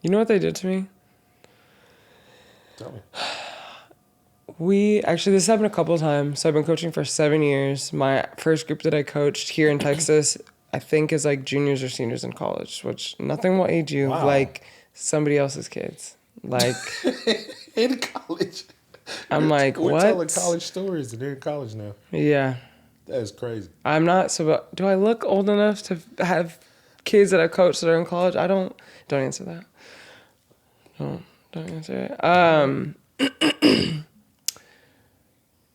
you know what they did to me? Tell me. This happened a couple of times. So I've been coaching for 7 years. My first group that I coached here in Texas, I think is like juniors or seniors in college, which nothing will age you like somebody else's kids. Like in college. I'm like, what? We're telling college stories and they're in college now. Yeah. That is crazy. I'm not, so do I look old enough to have kids that I coach that are in college? Don't answer that. Don't answer it.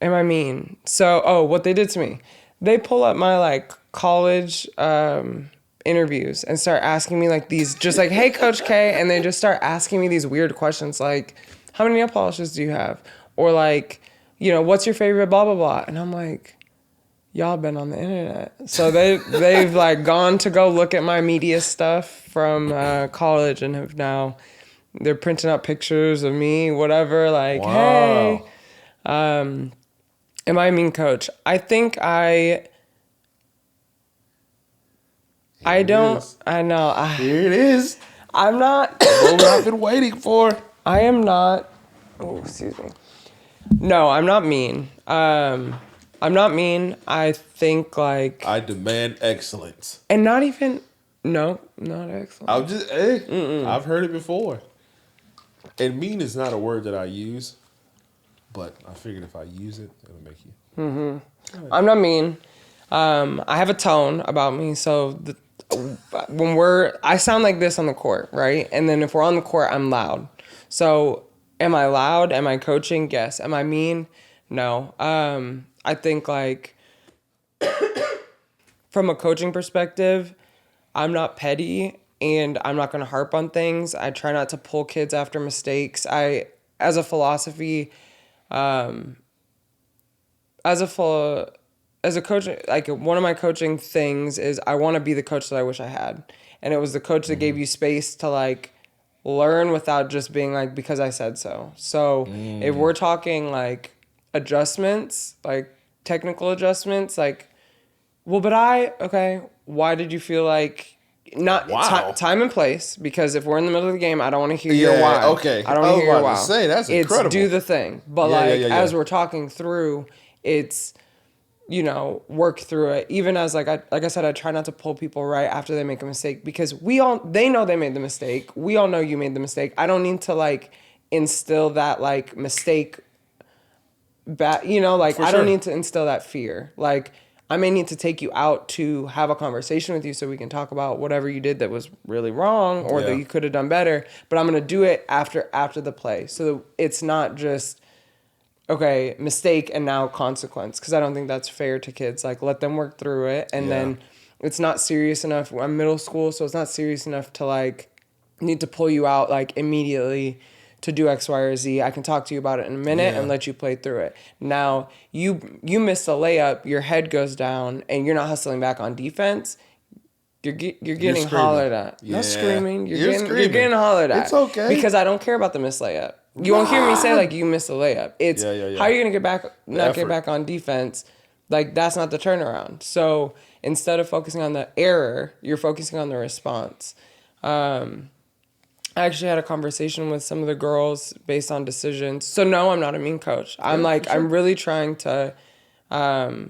Am I mean? So, what they did to me, they pull up my like college interviews and start asking me like these, just like, hey, Coach K, and they just start asking me these weird questions like, how many nail polishes do you have? Or like, what's your favorite blah, blah, blah. And I'm like, y'all been on the internet. So they've like gone to go look at my media stuff from college and they're printing out pictures of me, whatever, like, wow. Hey, am I a mean coach? I think I know. Here it is. I'm not. What I've been waiting for. I am not. Oh, excuse me. No, I'm not mean. I'm not mean. I think like. I demand excellence. And not even. No, not excellent. I'm just. I've heard it before. And mean is not a word that I use, but I figured if I use it, it'll make you. Mm-hmm. I'm not mean. I have a tone about me, so I sound like this on the court, right? And then if we're on the court, I'm loud. So am I loud? Am I coaching? Yes. Am I mean? No. I think like from a coaching perspective, I'm not petty and I'm not going to harp on things. I try not to pull kids after mistakes. As a philosophy, as a coach, like one of my coaching things is I want to be the coach that I wish I had. And it was the coach that gave you space to like learn without just being like, because I said so. So if we're talking like adjustments, like technical adjustments, like, well, but why did you feel like time and place? Because if we're in the middle of the game, I don't want to hear your why. Okay. I don't want to hear your why. Say, that's incredible. It's do the thing. But as we're talking through, it's, work through it. Even as like I said, I try not to pull people right after they make a mistake because they know they made the mistake. We all know you made the mistake. I don't need to like instill that like mistake I don't need to instill that fear. Like I may need to take you out to have a conversation with you so we can talk about whatever you did that was really wrong or that you could have done better. But I'm going to do it after the play. So it's not just, okay, mistake and now consequence. Because I don't think that's fair to kids. Like let them work through it. And then it's not serious enough. I'm middle school, so it's not serious enough to like need to pull you out like immediately to do X, Y, or Z. I can talk to you about it in a minute and let you play through it. Now, you miss a layup, your head goes down, and you're not hustling back on defense. You're getting hollered at. Yeah. Not screaming. You're getting hollered at. It's okay. Because I don't care about the missed layup. You won't hear me say like you missed a layup. It's how are you gonna get back on defense? Like that's not the turnaround. So instead of focusing on the error, you're focusing on the response. I actually had a conversation with some of the girls based on decisions. So no, I'm not a mean coach. I'm I'm really trying to, I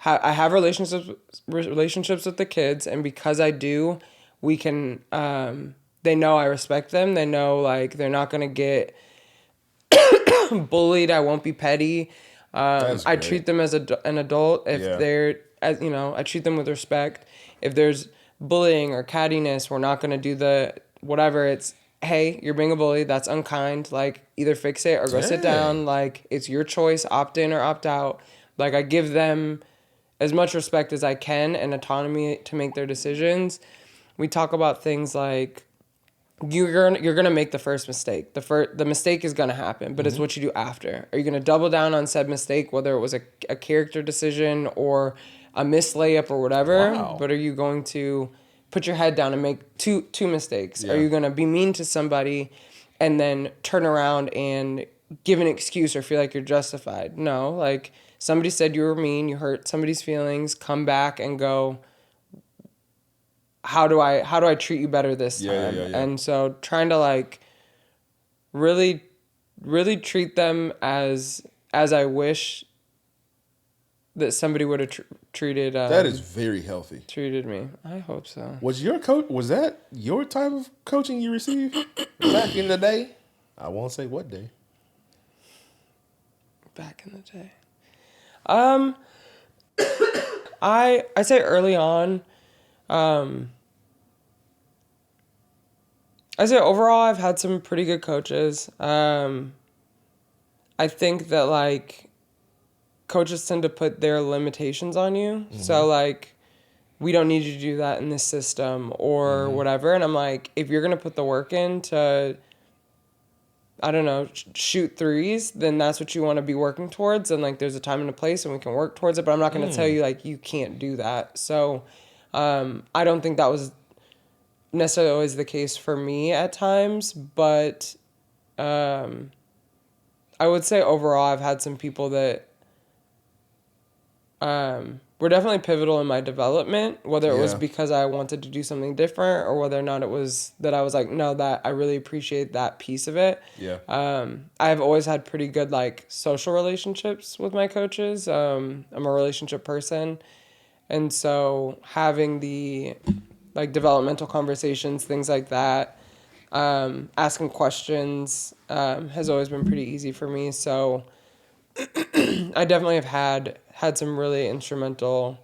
have relationships with the kids, and because I do, we can, they know I respect them. They know like they're not gonna get bullied. I won't be petty. I treat them as an adult. If they're, as you know, I treat them with respect. If there's bullying or cattiness, we're not going to do the whatever. It's, hey, you're being a bully. That's unkind. Like, either fix it or go sit down. Like, it's your choice, opt in or opt out. Like, I give them as much respect as I can and autonomy to make their decisions. We talk about things like, you're gonna make the first mistake. The mistake is gonna happen, but it's what you do after. Are you gonna double down on said mistake, whether it was a character decision or a missed layup or whatever? Wow. But are you going to put your head down and make two mistakes? Yeah. Are you gonna be mean to somebody and then turn around and give an excuse or feel like you're justified? No, like, somebody said you were mean, you hurt somebody's feelings. Come back and go, how do I treat you better this time? Yeah. And so trying to, like, really treat them as I wish that somebody would have treated. That is very healthy. Treated me. I hope so. Was that your type of coaching you received back in the day? I won't say what day. Back in the day. I say early on. I say overall, I've had some pretty good coaches. I think that, like, coaches tend to put their limitations on you. So, like, we don't need you to do that in this system or whatever. And I'm like, if you're going to put the work in to, I don't know, shoot threes, then that's what you want to be working towards. And, like, there's a time and a place and we can work towards it. But I'm not going to tell you, like, you can't do that. So I don't think that was necessarily always the case for me at times. But I would say overall I've had some people that were definitely pivotal in my development, whether it was because I wanted to do something different or whether or not it was that I was like, no, that I really appreciate that piece of it. Yeah. I've always had pretty good, like, social relationships with my coaches. I'm a relationship person. And so having the, like, developmental conversations, things like that, asking questions has always been pretty easy for me. So I definitely have had some really instrumental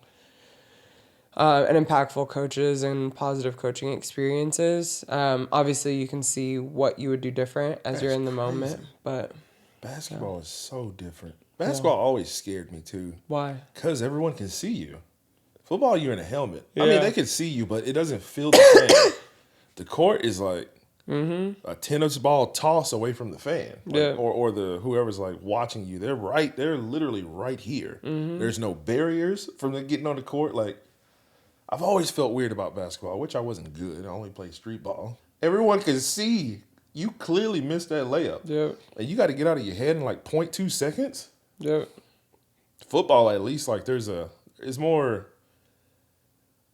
and impactful coaches and positive coaching experiences. Obviously, you can see what you would do different as you're in the moment. But basketball is so different. Basketball always scared me too. Why? Because everyone can see you. Football, you're in a helmet. Yeah. I mean, they can see you, but it doesn't feel the same. The court is like a tennis ball toss away from the fan. Like, or the whoever's, like, watching you. They're literally right here. There's no barriers from getting on the court. Like, I've always felt weird about basketball, which I wasn't good. I only played street ball. Everyone can see you clearly missed that layup. Yep. And you got to get out of your head in like 0.2 seconds. Yep. Football, at least, like, it's more,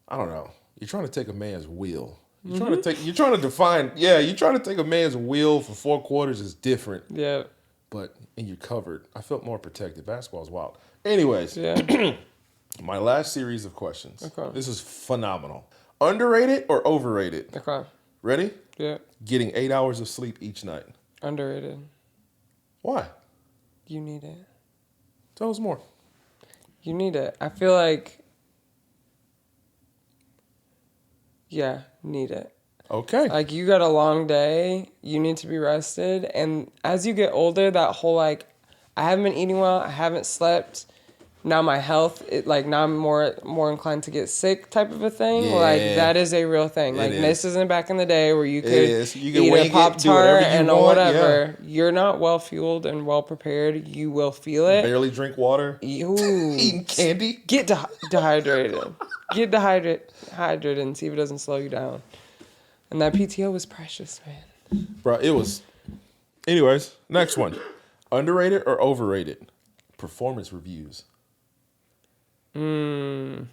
I don't know. You're trying to take a man's will. You're trying to take a man's will for 4 quarters is different. Yeah. But, and you're covered. I felt more protected. Basketball's wild. Anyways. Yeah. My last series of questions. Okay. This is phenomenal. Underrated or overrated? Okay. Ready? Yeah. Getting 8 hours of sleep each night. Underrated. Why? You need it. Tell us more. You need it. I feel like, yeah, need it. Okay. Like, you got a long day, you need to be rested, and as you get older, that whole, like, I haven't been eating well, I haven't slept, now my health, now I'm more inclined to get sick type of a thing. Yeah. Like, that is a real thing. Like, this isn't back in the day where you could eat a Pop-Tart and whatever. Yeah. You're not well-fueled and well-prepared. You will feel it. Barely drink water. Eating candy. Get dehydrated. Get hydrated and see if it doesn't slow you down. And that PTO was precious, man. Bro, it was. Anyways, next one. Underrated or overrated? Performance reviews. If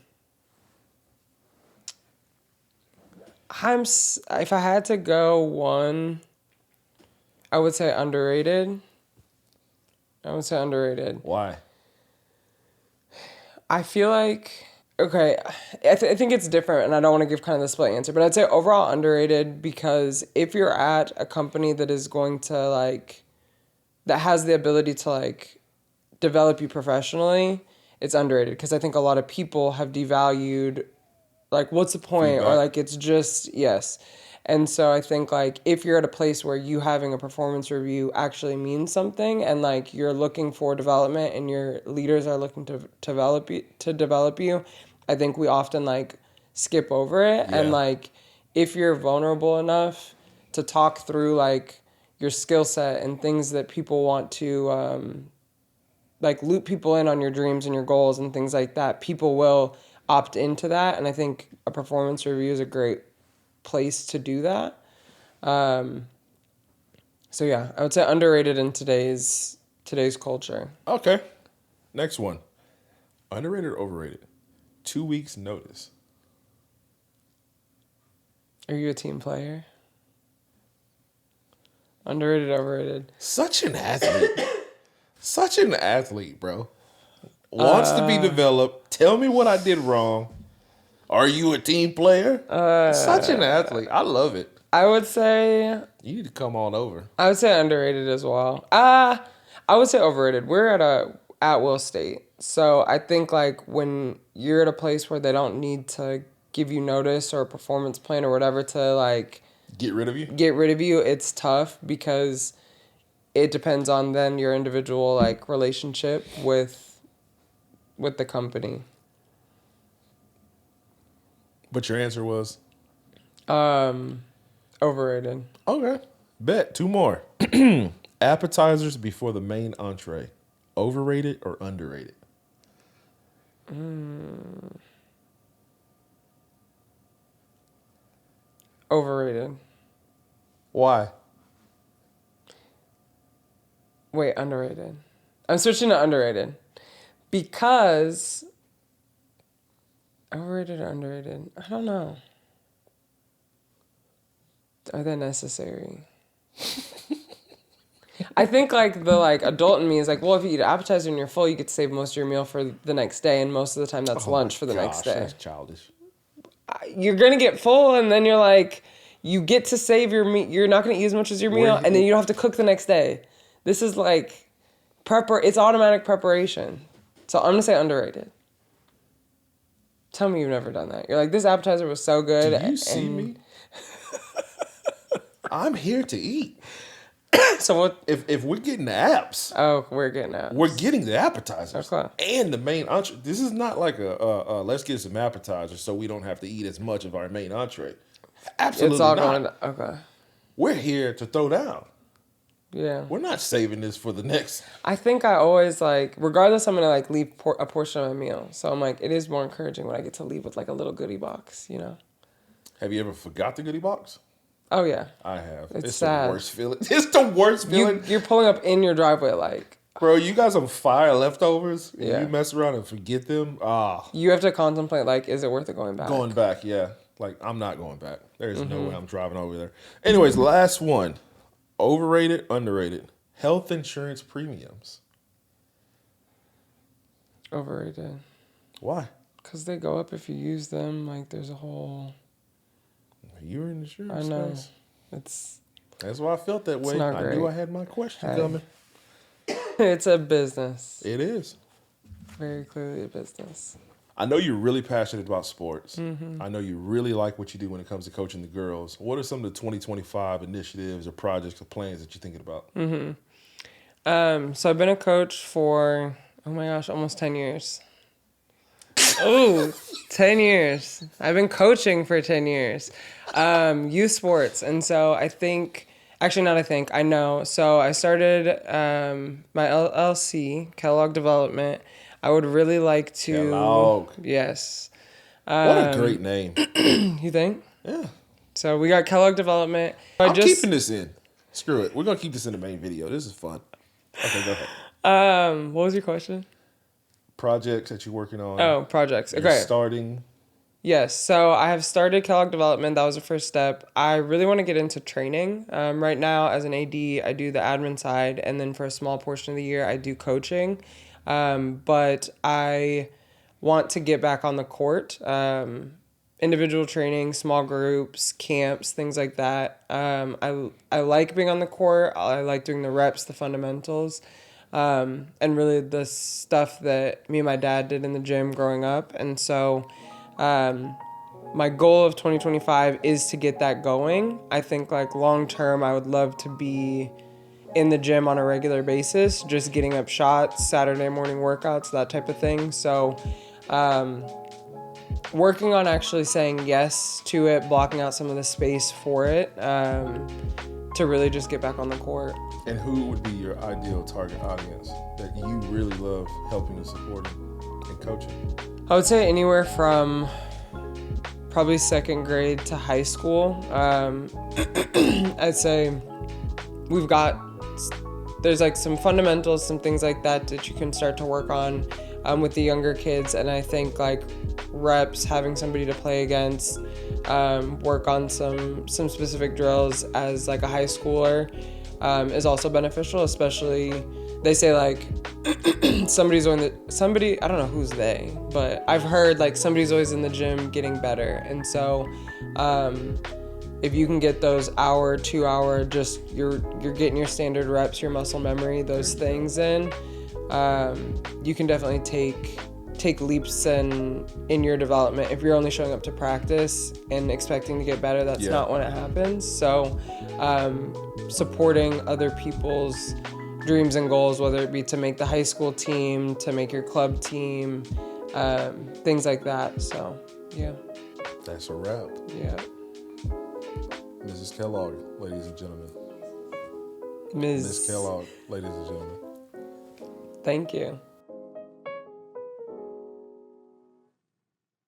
I had to go one, I would say underrated. Why? I feel like, okay, I think it's different, and I don't want to give kind of the split answer, but I'd say overall underrated because if you're at a company that is going to, like, that has the ability to, like, develop you professionally, it's underrated. Because I think a lot of people have devalued, like, what's the point? Feedback. Or, like, it's just, yes. And so I think, like, if you're at a place where you having a performance review actually means something, and, like, you're looking for development and your leaders are looking to develop you, I think we often, like, skip over it. Yeah. And, like, if you're vulnerable enough to talk through, like, your skill set and things that people want to, like, loop people in on your dreams and your goals and things like that, people will opt into that. And I think a performance review is a great place to do that. So yeah, I would say underrated in today's culture. Okay. Next one. Underrated or overrated? 2 weeks notice. Are you a team player? Underrated, overrated? Such an athlete. Such an athlete, bro. Wants to be developed. Tell me what I did wrong. Are you a team player? Such an athlete. I love it. I would say... You need to come on over. I would say underrated as well. I would say overrated. We're at a at-will state. So I think, like, when you're at a place where they don't need to give you notice or a performance plan or whatever to, like... Get rid of you? It's tough because it depends on then your individual, like, relationship with the company. But your answer was? Overrated. Okay. Bet. 2 more. Appetizers before the main entree. Overrated or underrated? Overrated. Why? Wait, underrated. I'm switching to underrated. Because... Overrated or underrated? I don't know. Are they necessary? I think, like, the, like, adult in me is like, well, if you eat an appetizer and you're full, you get to save most of your meal for the next day, and most of the time that's lunch for the next day. That's childish. You're going to get full, and then you're like, you get to save your meat. You're not going to eat as much as your meal, and then you don't have to cook the next day. This is, like, it's automatic preparation. So I'm going to say underrated. Tell me you've never done that. You're like, this appetizer was so good. Do you see me? I'm here to eat. So what? If we're getting the apps. Oh, we're getting apps. We're getting the appetizers. Okay. And the main entree. This is not like let's get some appetizers so we don't have to eat as much of our main entree. Absolutely it's all not. going. Okay. We're here to throw down. Yeah. We're not saving this for the next. I think I always, like, regardless, I'm going to, like, leave a portion of my meal. So I'm like, it is more encouraging when I get to leave with, like, a little goodie box, you know? Have you ever forgot the goodie box? Oh, yeah. I have. It's sad. The worst feeling. It's the worst feeling. You're pulling up in your driveway, like... Bro, you got some fire leftovers, and Yeah. you mess around and forget them. You have to contemplate, like, is it worth it going back? Going back, yeah. Like, I'm not going back. There's no way I'm driving over there. Anyways, last one. Overrated, underrated. Health insurance premiums. Overrated. Why? Because they go up if you use them. Like, there's a whole... You're in the insurance I know. space. That's why I felt that way. not I great. knew I had my question Hey. coming. It's a business. It is. Very clearly a business. I know you're really passionate about sports. Mm-hmm. I know you really like what you do when it comes to coaching the girls. What are some of the 2025 initiatives or projects or plans that you're thinking about? So I've been a coach for, oh my gosh, almost 10 years. Oh, 10 years. I've been coaching for 10 years. Youth sports. And so I think, actually not I think, I know. So I started my LLC, Kellogg Development. I would really like to... Kellogg. Yes. What a great name. You think? Yeah. So we got Kellogg Development. I'm keeping this in. Screw it. We're going to keep this in the main video. This is fun. Okay, go ahead. What was your question? Projects that you're working on. Oh, projects. Okay. You're starting. Yes. So I have started Kellogg Development. That was the first step. I really want to get into training. Right now, as an AD, I do the admin side. And then for a small portion of the year, I do coaching. But I want to get back on the court. Individual training, small groups, camps, things like that. I like being on the court. I like doing the reps, the fundamentals. and really the stuff that me and my dad did in the gym growing up. And so my goal of 2025 is to get that going. I think like long term, I would love to be in the gym on a regular basis, just getting up shots, Saturday morning workouts, that type of thing. So working on actually saying yes to it, blocking out some of the space for it, to really just get back on the court. And who would be your ideal target audience that you really love helping and supporting and coaching? I would say anywhere from probably second grade to high school. I'd say there's like some fundamentals, some things like that you can start to work on with the younger kids. And I think like reps, having somebody to play against, work on some specific drills as like a high schooler is also beneficial, especially they say like somebody, I don't know who's they, but I've heard like somebody's always in the gym getting better. And so if you can get those hour, 2 hour, just you're getting your standard reps, your muscle memory, those things in, you can definitely take leaps in your development. If you're only showing up to practice and expecting to get better, that's not when it happens. So supporting other people's dreams and goals, whether it be to make the high school team, to make your club team, things like that. So yeah. That's a wrap. Yeah. Mrs. Kellogg, ladies and gentlemen. Ms. Kellogg, ladies and gentlemen. Thank you.